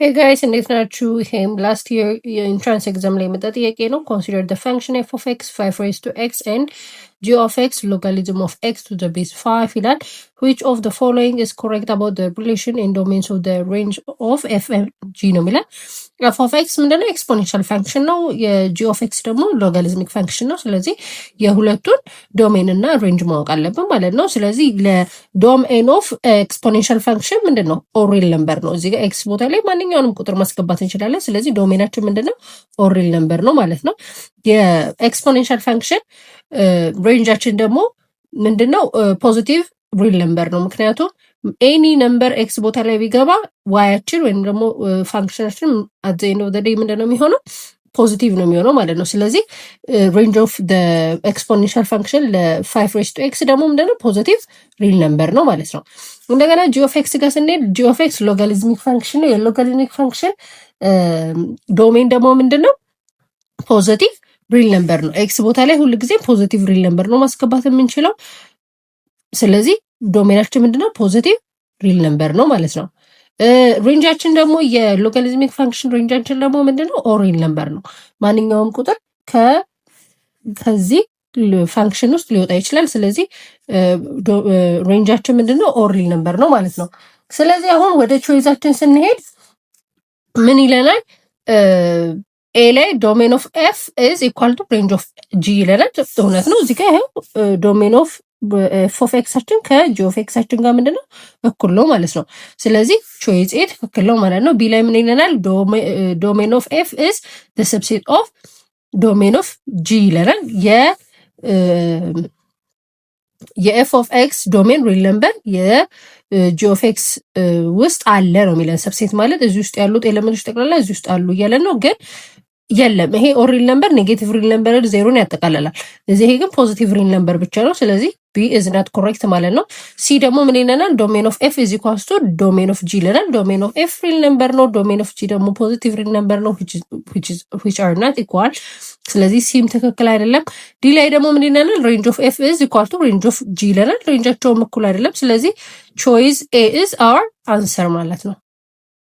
Hey guys, እንዴት ናችሁ? ይሄም ላስት year የኢንትራንስ ኤግዛም ላይ የመጣ ጥያቄ ነው። Consider the function f of x 5 raised to x and g of x logarithm of x to the base 5 ይላል። Which of the following is correct about the relation in domains of the range of f and g ነው የሚላል። f of x ምንድነው? ኤክስፖኔንሻል ፋንክሽን ነው። የg of x ደግሞ ሎጋሪዝሚክ ፋንክሽን ነው። ስለዚህ የሁለቱን ዶሜን እና ሬንጅ ማወቅ አለብን ማለት ነው። ስለዚህ ለዶሜን ኦፍ ኤክስፖኔንሻል ፋንክሽን ምንድነው? ኦሪል ነምበር ነው። እዚህ ጋር ኤክስ ቦታ ላይ ማንኛውንም ቁጥር ማስገባት እንችላለን። ስለዚህ ዶሜናችን ምንድነው? ኦሪል ነምበር ነው ማለት ነው። የኤክስፖኔንሻል ፋንክሽን ሬንጃችን ደግሞ ምንድነው? ፖዚቲቭ ሪል ነምበር ነው። ምክንያቱም ኤኒ ነምበር ኤክስ ቦታ ላይ ቢገባ ዋያችን ወይም ደግሞ ፋንክሽናችን አት ዘ ኤንድ ኦፍ ዘ ዴይ ምንድነው የሚሆነው? ፖዚቲቭ ነው የሚሆነው ማለት ነው። ስለዚህ ሬንጅ ኦፍ ኤክስፖኔንሻል ፋንክሽን ለ5 ሬስ ቱ ኤክስ ደግሞ ምንድነው? ፖዚቲቭ ሪል ነምበር ነው ማለት ነው። እንደገና ጂ ኦፍ ኤክስ ጋር ስንሄድ ጂ ኦፍ ኤክስ ሎጋሪዝሚክ ፋንክሽን ነው። የሎጋሪዝሚክ ፋንክሽን ዶሜን ደግሞ ምንድነው? ፖዚቲቭ ሪል ነምበር ነው። ኤክስ ቦታ ላይ ሁሉ ጊዜ ፖዚቲቭ ሪል ነምበር ነው ማስገባት የምንችለው። ስለዚህ ዶሜናችን ምንድነው? ፖዚቲቭ ሪል ነምበር ነው ማለት ነው። ሬንጃችን ደግሞ የሎጋሪዝሚክ ፋንክሽን ሬንጃችን ደግሞ ምንድነው? ኦሪል ነምበር ነው። ማንኛውም ቁጥር ከዚህ ፋንክሽን ውስጥ ሊወጣ ይችላል። ስለዚህ ሬንጃችን ምንድነው? ኦሪል ነምበር ነው ማለት ነው። ስለዚህ አሁን ወደ ቾይዛችን ስንሄድ ምን ይለናል? ኤ ላይ ዶሜን ኦፍ ኤፍ ኢዝ ኢኳል ቱ ሬንጅ ኦፍ ጂ ይለናል። እውነት ነው። እዚህ ጋር ይሄው ዶሜን ኦፍ ኤፍ ኦፍ ኤክሳችን ከጂ ኦፍ ኤክሳችን ጋር ምንድነው? እኩል ነው ማለት ነው። ስለዚህ ቾይዝ ኤ ትክክል ነው ማለት ነው። ቢ ላይ ምን ይለናል? ዶሜን ኦፍ ኤፍ ኢዝ ዘ ሰብሴት ኦፍ ዶሜን ኦፍ ጂ ይለናል። የኤፍ ኦፍ ኤክስ ዶሜን ሪል ነምበር የጂ ኦፍ ኤክስ ውስጥ አለ ነው የሚለን። ሰብሴት ማለት እዚህ ውስጥ ያሉት ኤሌመንቶች ጠቅላላ እዚህ ውስጥ አሉ እያለን ነው። ግን የለም ይሄ ኦሪል ነምበር ኔጌቲቭ ሪል ነምበር ዜሮን ያጠቃልላል። እዚህ ይሄ ግን ፖዚቲቭ ሪል ነምበር ብቻ ነው። ስለዚህ ቢ ኢዝ ናት ኮሬክት ማለት ነው። ሲ ደግሞ ምን ይለናል? ዶሜን ኦፍ ኤፍ ኢዝ ኢኳልስ ቱ ዶሜን ኦፍ ጂ ይለናል። ዶሜን ኦፍ ኤፍ ሪል ነምበር ነው። ዶሜን ኦፍ ጂ ደግሞ ፖዚቲቭ ሪል ነምበር ነው which are not equal። ስለዚህ ሲም ትክክል አይደለም። ዲ ላይ ደግሞ ምን ይለናል? ሬንጅ ኦፍ ኤፍ ኢዝ ኢኳል ቱ ሬንጅ ኦፍ ጂ ይለናል። ሬንጃቸውም እኩል አይደለም። ስለዚህ ቾይዝ ኤ ኢዝ አወር አንሰር ማለት ነው።